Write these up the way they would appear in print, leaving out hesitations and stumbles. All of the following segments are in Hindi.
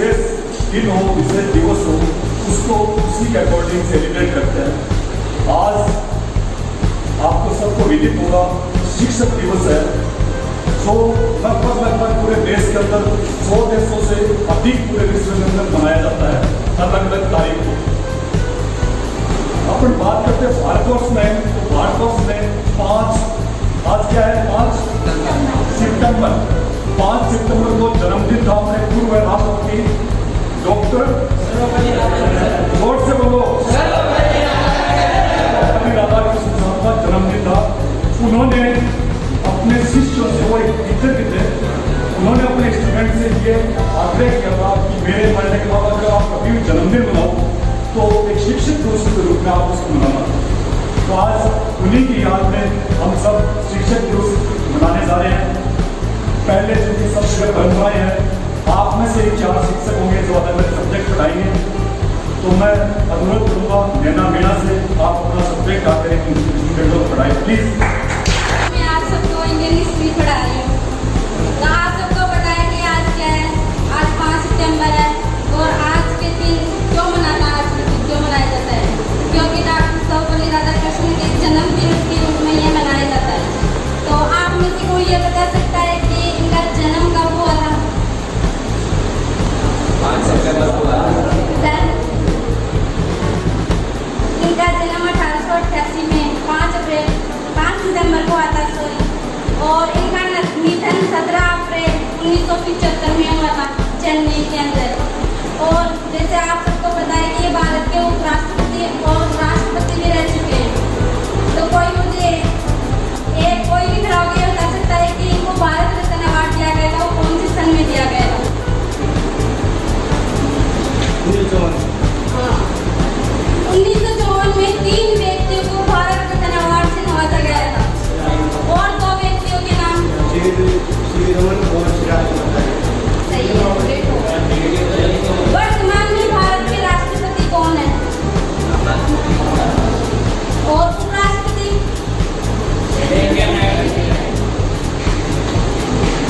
विशेष दिन हो, विशेष दिवस हो, उसको उसी के अकॉर्डिंग सेलिब्रेट करते हैं। आज आपको सबको विदित होगा शिक्षक दिवस है। तो लगभग पूरे देश के अंदर 100 देशों से अधिक पूरे विश्व के अंदर मनाया जाता है अलग अलग तारीख को। अपन बात करते हैं भारतवर्ष में, तो भारतवर्ष में आज क्या है, 5 सितंबर को जन्मदिन था अपने पूर्व राष्ट्रपति डॉक्टर जोर से बोलो राधाकृष्ण साहब का जन्मदिन था। उन्होंने अपने शिष्यों से, वो एक टीचर भी थे, उन्होंने अपने स्टूडेंट से ये आग्रह किया था कि मेरे मरने के बाद अगर आप कभी भी जन्मदिन मनाओ तो एक शिक्षक दिवस के रूप में आप उसको मनाना। तो आज उन्हीं की याद में हम सब शिक्षक दिवस मनाने जा रहे हैं। पहले चूंकि सब जगह परंपराएं हैं, आप में से 4 शिक्षक होंगे जो अलग अलग सब्जेक्ट पढ़ाएंगे। तो मैं अनुरोध करूँगा नैना मीणा से, आप अपना सब्जेक्ट आकर स्टूडेंटों को पढ़ाएं प्लीज। मैं आप सबको इंडियन हिस्ट्री पढ़ा रही हूँ। तो आप सबको पता है कि आज क्या है, आज 5 सितंबर है। और आज के दिन क्यों मनाया जाता है? क्योंकि डॉक्टर सर्वपल्ली राधाकृष्णन के जन्मदिन के रूप में ये मनाया जाता है। तो आप में से कोई ये बता सकता है कि इनका जन्म कब हुआ था? 5 सितंबर को इनका जन्म 1888 में 5 सितंबर को आता है। और इनका निधन 17 अप्रैल 1975 में हुआ था चेन्नई के अंदर। और जैसे आप सबको पता है कि ये भारत के उपराष्ट्रपति और राष्ट्रपति भी रह चुके हैं। तो कोई मुझे कोई भी खड़ा होकर बता सकता है कि इनको भारत रत्न अवार्ड दिया गया था, वो कौन से सन में दिया गया था? 1954 में 3 व्यक्तियों को भारत रत्न अवार्ड से नवाजा गया था। और 2 व्यक्तियों के नाम सही है। वर्तमान में भारत के राष्ट्रपति कौन है? और उपराष्ट्रपति?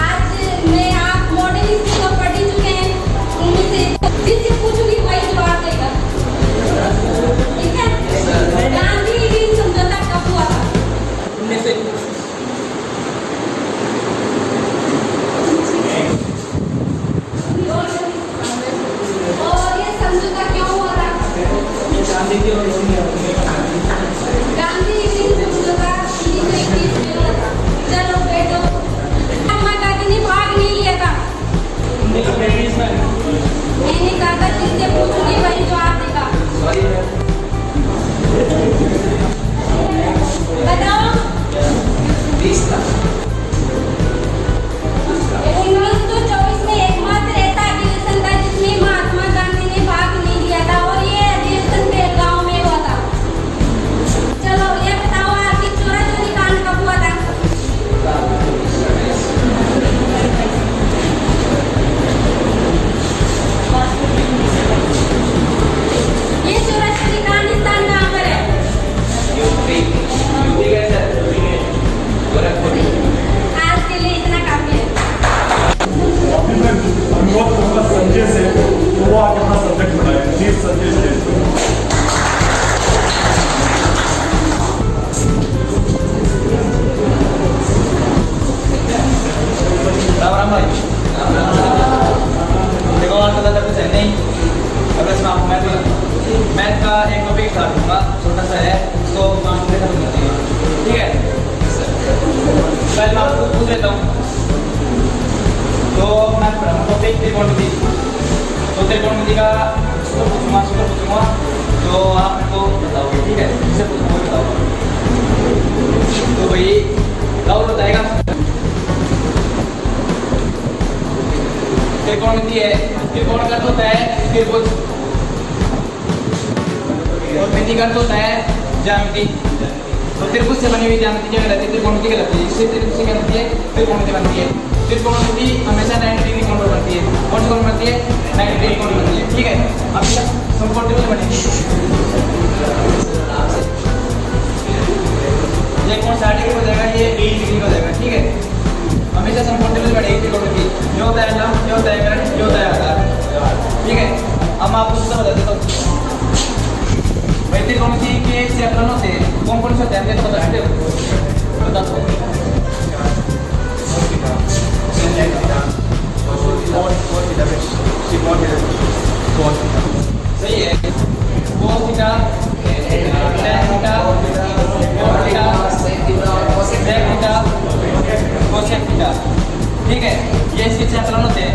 आज में आप मॉडर्न हिस्ट्री को पढ़ ही चुके हैं। उनमें से जिससे पूछूंगी वही जवाब देगा, ठीक है? गांधी ऋण समझौता कब हुआ था? 1921। और ये समझौता क्यों हुआ था? गांधी ऋण समझौता 1921 में हुआ था। चलो बैठो। महात्मा गांधी ने भाग नहीं लिया था। मैंने कहा था जिससे पूछूंगी वही जवाब देगा। बताओ। 1924 में एकमात्र ऐसा अधिवेशन था जिसमें महात्मा गांधी ने भाग नहीं लिया था। और ये अधिवेशन बेलगांव में हुआ था। चलो ये बताओ आखिर चोरा चोरी कांड कब हुआ था? ये चोरा चोरी कांड स्थान कहाँ पर है? आज के लिए इतना काफी है। अभी मैं अनुरोध करूँगा संजय से, तो वो आगे अपना सब्जेक्ट पढ़ाए प्लीज। संजय स्टेज पे। राम भाई। देखो आज पता था कुछ है नहीं। अब इसमें आपको मैथ का एक टॉपिक स्टार्ट दूंगा, छोटा सा है, उसको खत्म करते हैं, ठीक है? पहले मैं आपको पूछ लेता हूँ। तो मैं टॉपिक त्रिकोणमिति, तो त्रिकोणमिति का पूछूंगा, तो आप मेरे को बताओगे, ठीक है? इससे पूछूंगा, बताओ। तो भाई राहुल बताएगा। त्रिकोणमिति है, त्रिकोण का होता है त्रिभुज, और मिति का होता है ज्यामिति। तो त्रिभुज से बनी हुई ज्यामिति क्या कहलाती है? त्रिकोणमिति कहलाती है। इससे त्रिभुज से क्या बनती है? त्रिकोणमिति बनती है। त्रिकोणमिति हमेशा 90 डिग्री कोण पर बनती है। कौन सी कोण बनती है? 90 डिग्री कोण बनती है, ठीक है? अब समकोण त्रिभुज बनेगी। ये कोण 60 डिग्री हो जाएगा, ये 80 डिग्री हो जाएगा, ठीक है? हमेशा समकोण त्रिभुज बनेगी त्रिकोणमिति। ये होता है लंब, ये होता है कर्ण, ये होता है आधार। चैप्टरों से कौन कौन से होते हैं तो बता सकते हो? बता दो। सही है। cos theta, tan theta, cot theta, sec theta, cosec theta. ठीक है, ये इसके चैप्टर होते हैं।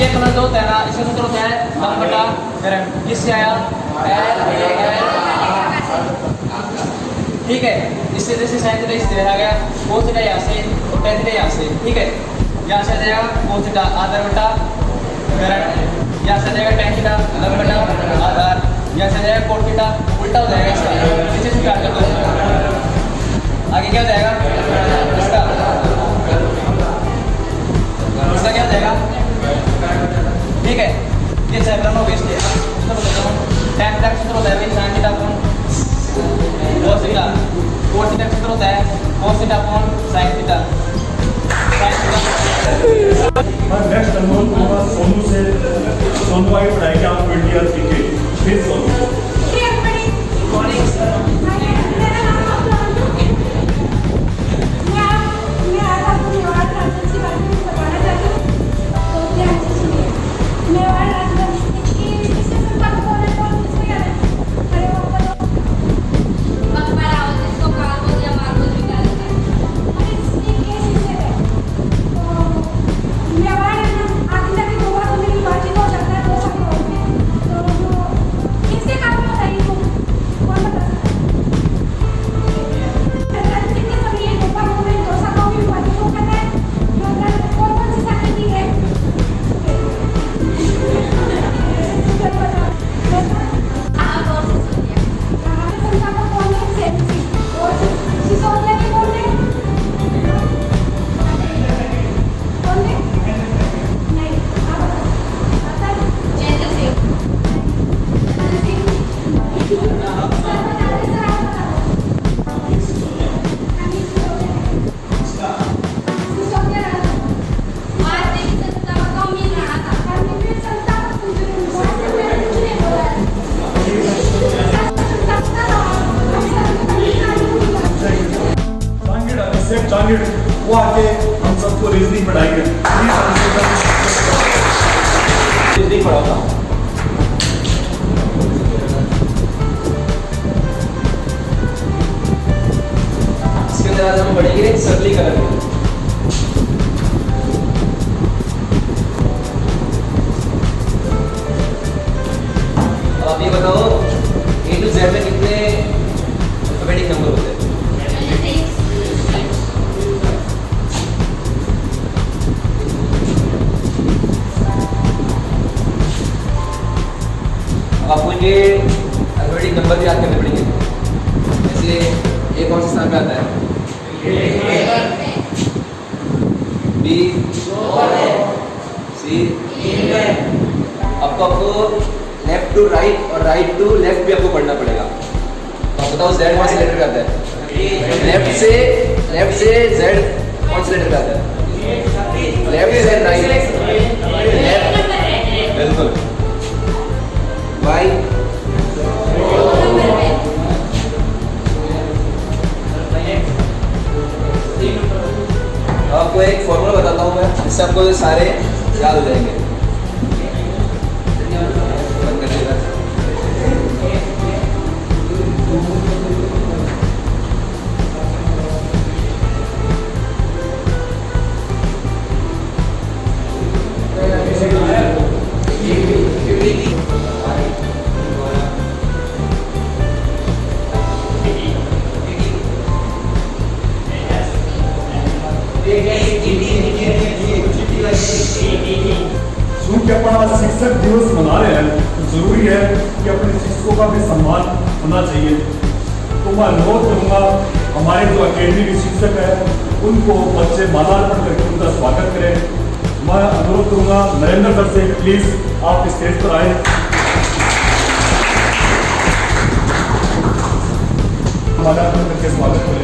ये कलर जो होता है ना, इसका सूत्र होता है लंब बटा करंट। किससे आया? ठीक है, इससे जैसे sin थीटा इससे रह गया, cos थीटा यहाँ से और tan थीटा यहाँ से। ठीक है, यहाँ से आ जाएगा cos थीटा आधार बटा करंट, यहाँ से आ जाएगा tan थीटा लंब बटा आधार, यहाँ से आ जाएगा cot थीटा उल्टा हो जाएगा इसका। इसे स्टार्ट कर दो। आगे क्या हो जाएगा इसका? इसका क्या हो जाएगा? ठीक है, ये चैप्टर हो गया इसके। सूत्र बताता हूँ। tan थीटा का सूत्र होता है sin theta upon cos theta, cot theta का सूत्र होता है cos theta upon sin theta. Next अनुभव होगा सोनू से। सोनू आगे पढ़ाएंगे आप 20 ईयर सीखे। फिर सोनू वो आके हम सबको रीजनिंग पढ़ाएंगे। रीजनिंग पढ़ाता हूँ। इसके अंदर आज हम पढ़ेंगे सरलीकरण। अब आप ये बताओ A to Z में कितने अल्फाबेटिक नंबर होते हैं? आपको ये अल्फाबेटिक नंबर भी याद करने पड़ेंगे। जैसे ए कौन से स्थान पे आता है? बी, सी। आपको लेफ्ट टू राइट और राइट टू लेफ्ट भी आपको पढ़ना पड़ेगा। तो आप बताओ जेड कौन से लेटर पे आता है? लेफ्ट से जेड कौन से लेटर पे आता है? लेफ्ट से राइट, लेफ्ट, बिल्कुल। वाई, आपको एक फॉर्मूला बताता हूँ मैं, इससे आपको ये सारे याद हो जाएंगे। बंद कर देगा। क्योंकि अपन आज शिक्षक दिवस मना रहे हैं तो जरूरी है कि अपने शिक्षकों का भी सम्मान होना चाहिए। तो मैं अनुरोध करूँगा हमारे जो अकेडमी के शिक्षक हैं उनको बच्चे माल्यार्पण करके उनका स्वागत करें। मैं अनुरोध करूँगा नरेंद्र सर से प्लीज आप स्टेज पर आए। माल्यार्पण करके स्वागत करें।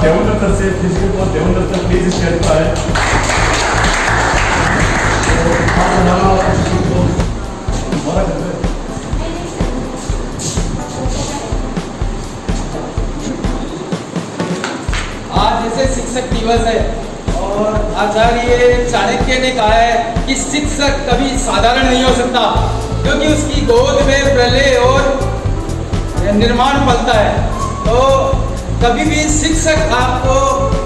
देवेंद्र सर से physical coach Devendra sir please stage पर आए। हमारा घर है। आज जैसे शिक्षक दिवस है और आचार्य चाणक्य ने कहा है कि शिक्षक कभी साधारण नहीं हो सकता, क्योंकि उसकी गोद में प्रलय और निर्माण पलता है। तो कभी भी शिक्षक आपको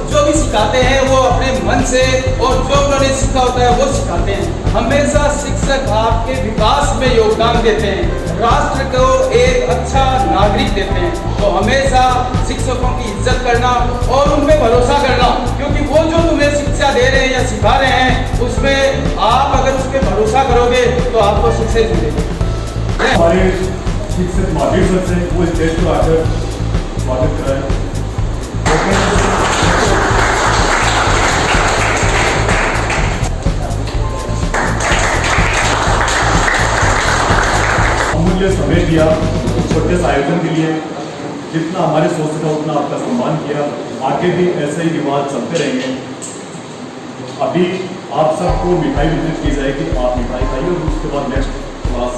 जो भी सिखाते हैं वो अपने मन से, और जो उन्होंने सीखा होता है वो सिखाते हैं। हमेशा शिक्षक आपके विकास में योगदान देते हैं, राष्ट्र को एक अच्छा नागरिक देते हैं। तो हमेशा शिक्षकों की इज्जत करना और उन पर भरोसा करना, क्योंकि वो जो तुम्हें शिक्षा दे रहे हैं या सिखा रहे हैं उसमें आप अगर उस पर भरोसा करोगे तो आपको सक्सेस मिलेगी। हमारे शिक्षक महावीर सर से वो स्टेज पर आकर स्वागत कराए। अमूल्य समय दिया छोटे से आयोजन के लिए, जितना हमारे सोच सका उतना आपका सम्मान किया। आगे भी ऐसे ही विवाद चलते रहेंगे। अभी आप सबको मिठाई वितरित की जाएगी, आप मिठाई खाइए और उसके बाद नेक्स्ट क्लास